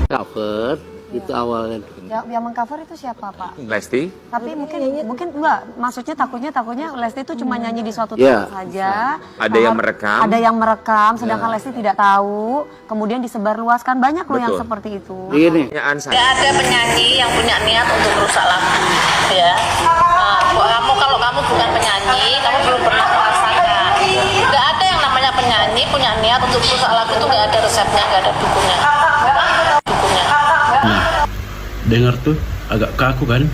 cover itu awalnya. Yang mengcover itu siapa, Pak? Lesti. Tapi mungkin enggak, maksudnya takutnya Lesti itu cuma nyanyi di suatu tempat saja. Ada yang merekam. Ada yang merekam, sedangkan Lesti tidak tahu, kemudian disebarluaskan. Banyak loh yang seperti itu. Ini Gak ada penyanyi yang punya niat untuk merusak lagu, ya. Kalau kamu bukan penyanyi, kamu belum pernah merasakan. Gak ada yang namanya penyanyi punya niat untuk merusak lagu itu, gak ada resepnya, gak ada bukunya. Dengar tuh agak kaku kan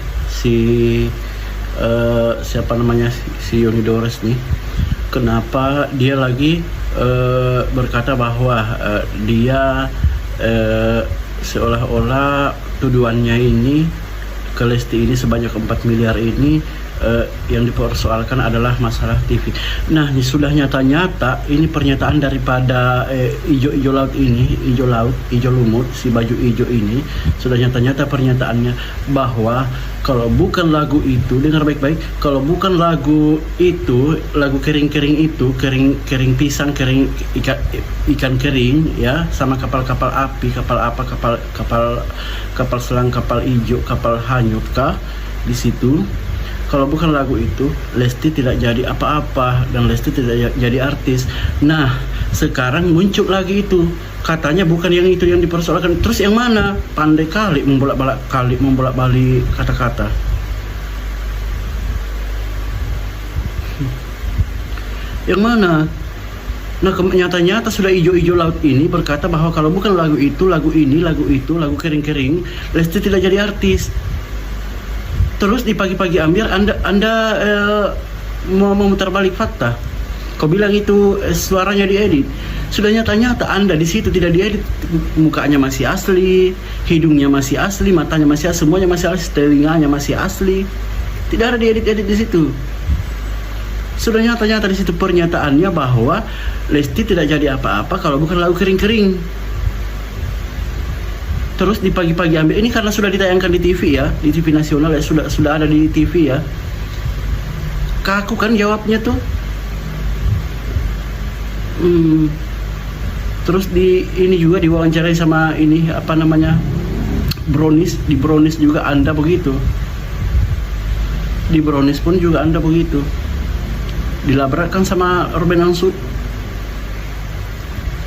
siapa namanya si Yoni Dores nih, kenapa dia lagi berkata bahwa dia seolah-olah tuduhannya ini ke Lesti ini sebanyak 4 miliar ini yang dipersoalkan adalah masalah TV. Nah, ini sudah nyata-nyata ini pernyataan daripada ijo laut ini, ijo lumut, si baju ijo ini sudah nyata-nyata pernyataannya bahwa kalau bukan lagu itu, dengar baik-baik, kalau bukan lagu itu, lagu kering-kering itu, kering pisang, kering ikan kering ya, sama kapal-kapal api, kapal selang, kapal ijo, kapal hanyut kah di situ. Kalau bukan lagu itu, Lesti tidak jadi apa-apa dan Lesti tidak jadi artis. Nah, sekarang muncul lagi itu. Katanya bukan yang itu yang dipersoalkan. Terus yang mana? Pandai kali membolak-balik kata-kata. Yang mana? Nah, nyata-nyata sudah ijo-ijo laut ini berkata bahwa kalau bukan lagu itu, lagu ini, lagu itu, lagu kering-kering, Lesti tidak jadi artis. Terus di pagi-pagi Amir Anda mau memutar balik fakta. Kau bilang itu suaranya diedit. Sudah nyata-nyata Anda di situ tidak diedit. Mukanya masih asli, hidungnya masih asli, matanya masih asli, semuanya masih asli, telinganya masih asli. Tidak ada diedit-edit di situ. Sudah nyata-nyata di situ pernyataannya bahwa Lesti tidak jadi apa-apa kalau bukan lagu kering-kering. Terus di pagi-pagi Ambil ini karena sudah ditayangkan di TV ya, di TV nasional ya, sudah ada di TV ya. Kaku kan jawabnya tuh. Terus di ini juga diwawancarai sama ini apa namanya, Brownies, di Brownies juga Anda begitu. Di Brownies pun juga Anda begitu. Dilabrakkan sama Ruben Ansut.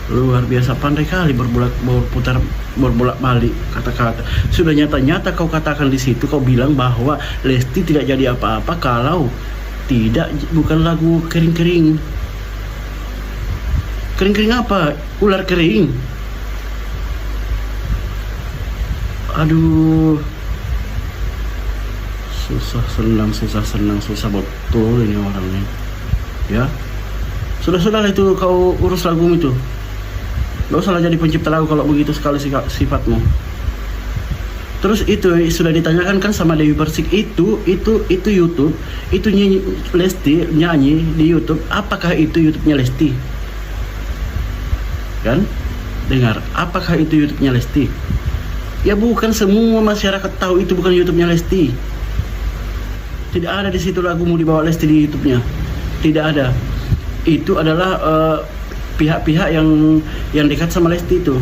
Luar biasa, pandai kali berbolak balik kata-kata. Sudah nyata-nyata kau katakan di situ, kau bilang bahwa Lesti tidak jadi apa-apa kalau tidak bukan lagu kering-kering. Kering-kering apa? Ular kering. Aduh. Susah senang, susah betul ini orangnya. Ya. Sudah itu kau urus lagu itu. Gak usah jadi pencipta lagu kalau begitu sekali sifatmu. Terus itu sudah ditanyakan kan sama Dewi Persik, itu YouTube, itu Lesti nyanyi di YouTube, apakah itu YouTube-nya Lesti? Kan? Dengar, apakah itu YouTube-nya Lesti? Ya bukan, semua masyarakat tahu itu bukan YouTube-nya Lesti. Tidak ada di situ lagumu dibawa Lesti di YouTube-nya. Tidak ada. Itu adalah pihak-pihak yang dekat sama Lesti itu.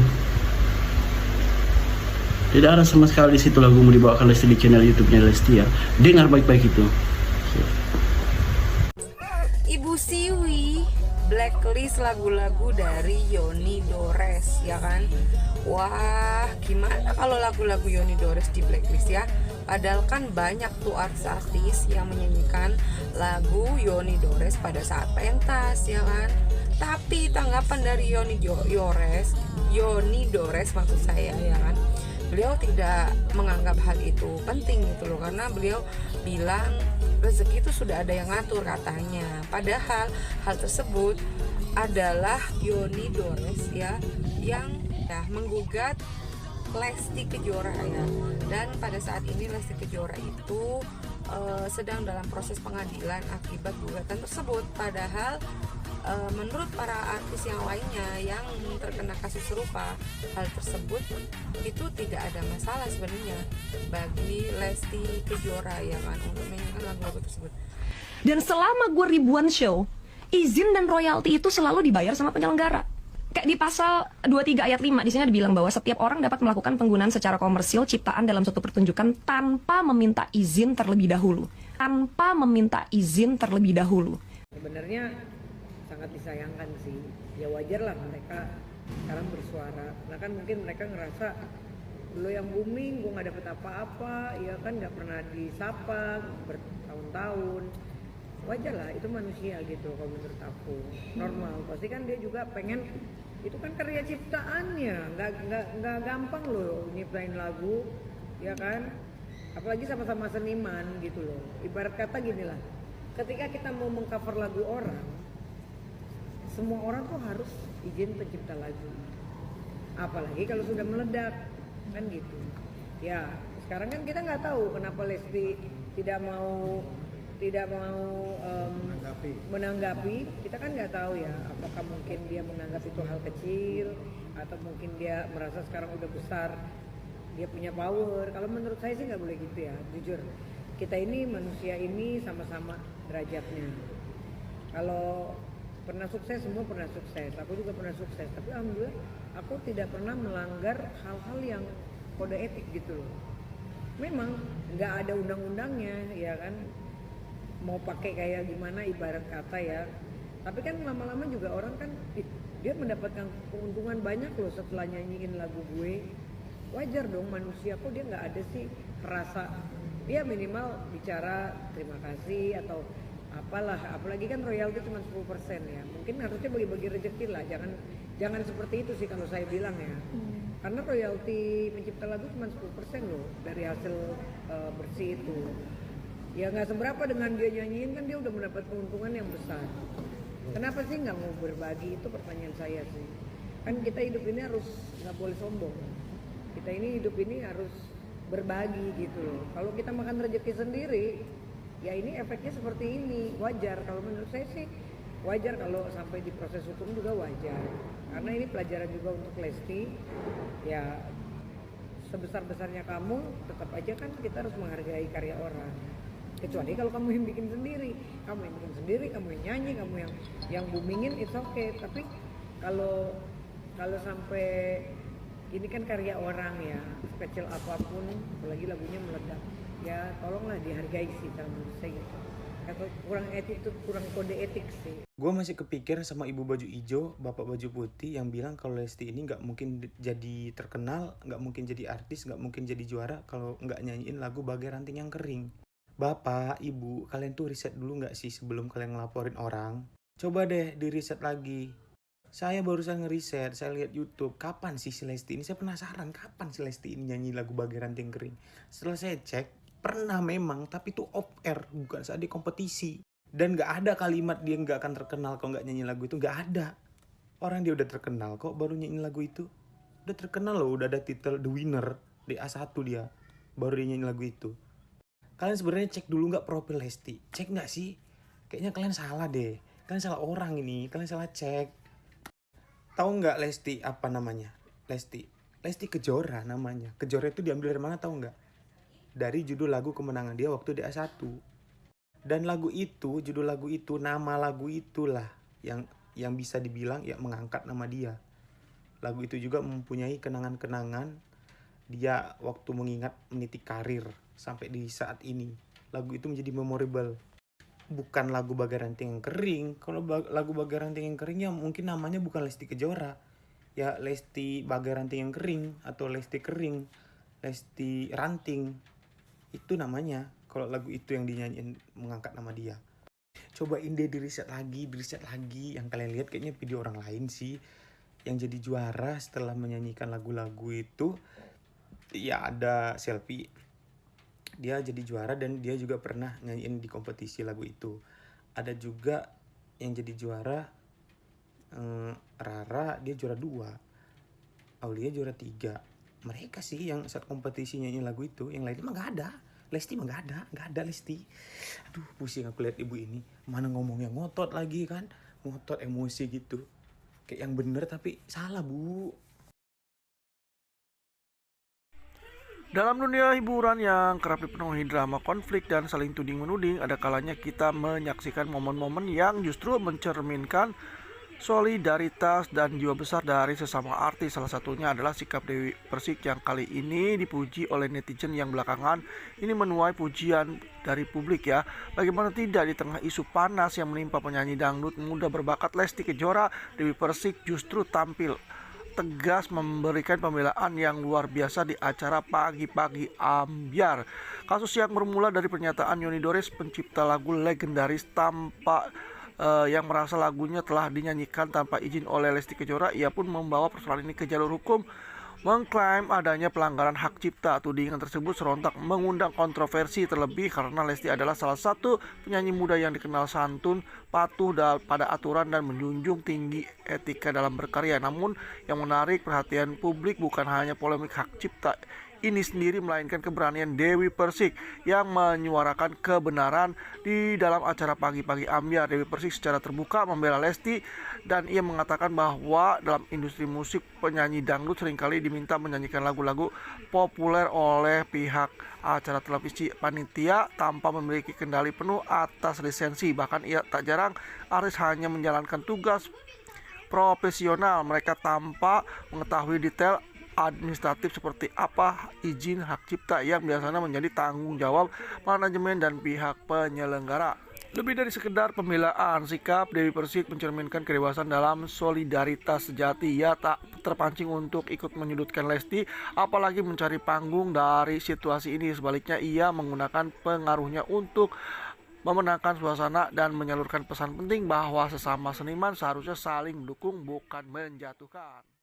Tidak ada sama sekali di situ lagu mau dibawakan Lesti di channel YouTube-nya Lesti ya. Dengar baik-baik itu. Ibu Siwi blacklist lagu-lagu dari Yoni Dores ya kan. Wah, gimana kalau lagu-lagu Yoni Dores di blacklist ya? Padahal kan banyak tuh artis yang menyanyikan lagu Yoni Dores pada saat pentas ya kan. Tapi tanggapan dari Yoni Dores maksud saya ya kan, beliau tidak menganggap hal itu penting gitu loh, karena beliau bilang rezeki itu sudah ada yang ngatur katanya. Padahal hal tersebut adalah Yoni Dores ya yang menggugat Lesti Kejora ya, dan pada saat ini Lesti Kejora itu sedang dalam proses pengadilan akibat gugatan tersebut. Padahal menurut para artis yang lainnya yang terkena kasus serupa, hal tersebut itu tidak ada masalah sebenarnya bagi Lesti Kejora ya kan untuk menyanyikan lagu-lagu tersebut. Dan selama gue ribuan show, izin dan royalti itu selalu dibayar sama penyelenggara. Kayak di pasal 23 ayat 5 di sini dibilang bahwa setiap orang dapat melakukan penggunaan secara komersil ciptaan dalam suatu pertunjukan tanpa meminta izin terlebih dahulu. Tanpa meminta izin terlebih dahulu. Sebenarnya sangat disayangkan sih. Ya wajar lah mereka sekarang bersuara. Nah kan mungkin mereka ngerasa lo yang booming, gue nggak dapet apa-apa, ya kan nggak pernah disapa bertahun-tahun. Wajar lah, itu manusia gitu kalau menurut aku, normal. Pasti kan dia juga pengen, itu kan karya ciptaannya, nggak gampang loh nyiptain lagu, ya kan? Apalagi sama-sama seniman gitu loh. Ibarat kata gini lah, ketika kita mau mengcover lagu orang, semua orang tuh harus izin pencipta lagu. Apalagi kalau sudah meledak, kan gitu. Ya, sekarang kan kita nggak tahu kenapa Lesti tidak mau menanggapi. Kita kan nggak tahu ya, apakah mungkin dia menganggap itu hal kecil atau mungkin dia merasa sekarang udah besar, dia punya power. Kalau menurut saya sih nggak boleh gitu ya, jujur. Kita ini manusia ini sama-sama derajatnya. Kalau pernah sukses, semua pernah sukses. Aku juga pernah sukses, tapi alhamdulillah aku tidak pernah melanggar hal-hal yang kode etik gitu loh. Memang nggak ada undang-undangnya, ya kan? Mau pakai kayak gimana ibarat kata ya. Tapi kan lama-lama juga orang kan dia mendapatkan keuntungan banyak loh setelah nyanyiin lagu gue. Wajar dong manusia, kok dia nggak ada sih rasa, dia minimal bicara terima kasih atau apalah, apalagi kan royalti cuma 10% ya. Mungkin harusnya bagi-bagi rezeki lah, jangan seperti itu sih kalau saya bilang ya. Karena royalti pencipta lagu cuma 10% loh dari hasil bersih itu. Ya nggak seberapa dengan dia nyanyiin, kan dia udah mendapat keuntungan yang besar. Kenapa sih nggak mau berbagi, itu pertanyaan saya sih. Kan kita hidup ini harus nggak boleh sombong. Kita ini hidup ini harus berbagi gitu loh. Kalau kita makan rezeki sendiri, ya ini efeknya seperti ini. Wajar, kalau menurut saya sih wajar, kalau sampai di proses hukum juga wajar. Karena ini pelajaran juga untuk Lesti. Ya sebesar-besarnya kamu, tetap aja kan kita harus menghargai karya orang. Kecuali kalau kamu yang bikin sendiri, kamu yang nyanyi, kamu yang boomingin, it's okay. Tapi kalau sampai ini kan karya orang ya, sekecil apapun, apalagi lagunya meledak, ya tolonglah dihargai sih kalau menurut saya gitu. Atau kurang attitude, kurang kode etik sih. Gue masih kepikiran sama ibu baju hijau, bapak baju putih yang bilang kalau Lesti ini nggak mungkin jadi terkenal, nggak mungkin jadi artis, nggak mungkin jadi juara kalau nggak nyanyiin lagu Bagai Ranting Yang Kering. Bapak, ibu, kalian tuh riset dulu nggak sih sebelum kalian ngelaporin orang? Coba deh di riset lagi. Saya barusan ngeriset, saya lihat YouTube, kapan sih si Lesti ini? Saya penasaran, kapan si Lesti ini nyanyi lagu Bagai Ranting Kering? Setelah saya cek, pernah memang, tapi itu off air, bukan saat di kompetisi. Dan gak ada kalimat dia gak akan terkenal kalau gak nyanyi lagu itu, gak ada. Orang dia udah terkenal kok baru nyanyi lagu itu. Udah terkenal loh, udah ada titel The Winner, di A1 dia, baru dia nyanyi lagu itu. Kalian sebenarnya cek dulu gak profil Lesti? Cek gak sih? Kayaknya kalian salah deh. Kalian salah orang ini, kalian salah cek. Tahu nggak Lesti apa namanya? Lesti Kejora namanya. Kejora itu diambil dari mana tahu nggak? Dari judul lagu kemenangan dia waktu di A1. Dan lagu itu, judul lagu itu, nama lagu itulah yang bisa dibilang ya mengangkat nama dia. Lagu itu juga mempunyai kenangan-kenangan dia waktu mengingat meniti karir sampai di saat ini. Lagu itu menjadi memorable. Bukan lagu Bagai Ranting Yang Kering. Kalau lagu Bagai Ranting Yang Kering ya mungkin namanya bukan Lesti Kejora. Ya Lesti Bagai Ranting Yang Kering atau Lesti Kering, Lesti Ranting. Itu namanya kalau lagu itu yang dinyanyiin mengangkat nama dia. Cobain deh di riset lagi. Yang kalian lihat kayaknya video orang lain sih yang jadi juara setelah menyanyikan lagu-lagu itu. Ya ada Selfie. Dia jadi juara dan dia juga pernah nyanyiin di kompetisi lagu itu. Ada juga yang jadi juara Rara, dia juara 2. Aulia juara 3. Mereka sih yang saat kompetisi nyanyiin lagu itu. Yang lainnya mah gak ada. Lesti mah gak ada Lesti. Aduh pusing aku lihat ibu ini. Mana ngomongnya ngotot lagi kan. Ngotot emosi gitu. Kayak yang bener tapi salah bu. Dalam dunia hiburan yang kerap dipenuhi drama konflik dan saling tuding-menuding, ada kalanya kita menyaksikan momen-momen yang justru mencerminkan solidaritas dan jiwa besar dari sesama artis. Salah satunya adalah sikap Dewi Persik yang kali ini dipuji oleh netizen yang belakangan ini menuai pujian dari publik ya. Bagaimana tidak, di tengah isu panas yang menimpa penyanyi dangdut muda berbakat Lesti Kejora, Dewi Persik justru tampil tegas memberikan pembelaan yang luar biasa di acara Pagi-Pagi Ambyar. Kasus yang bermula dari pernyataan Yoni Dores, pencipta lagu legendaris yang merasa lagunya telah dinyanyikan tanpa izin oleh Lesti Kejora. Ia pun membawa persoalan ini ke jalur hukum, mengklaim adanya pelanggaran hak cipta. Tudingan tersebut serontak mengundang kontroversi, terlebih karena Lesti adalah salah satu penyanyi muda yang dikenal santun, patuh pada aturan dan menjunjung tinggi etika dalam berkarya. Namun yang menarik perhatian publik bukan hanya polemik hak cipta ini sendiri, melainkan keberanian Dewi Persik yang menyuarakan kebenaran di dalam acara Pagi-Pagi Ambyar. Dewi Persik secara terbuka membela Lesti dan ia mengatakan bahwa dalam industri musik penyanyi dangdut seringkali diminta menyanyikan lagu-lagu populer oleh pihak acara televisi panitia tanpa memiliki kendali penuh atas lisensi. Bahkan ia tak jarang artis hanya menjalankan tugas profesional mereka tanpa mengetahui detail administratif seperti apa izin hak cipta yang biasanya menjadi tanggung jawab manajemen dan pihak penyelenggara. Lebih dari sekedar pembelaan, sikap Dewi Persik mencerminkan kedewasaan dalam solidaritas sejati. Ia tak terpancing untuk ikut menyudutkan Lesti, apalagi mencari panggung dari situasi ini. Sebaliknya, ia menggunakan pengaruhnya untuk memenangkan suasana dan menyalurkan pesan penting bahwa sesama seniman seharusnya saling mendukung, bukan menjatuhkan.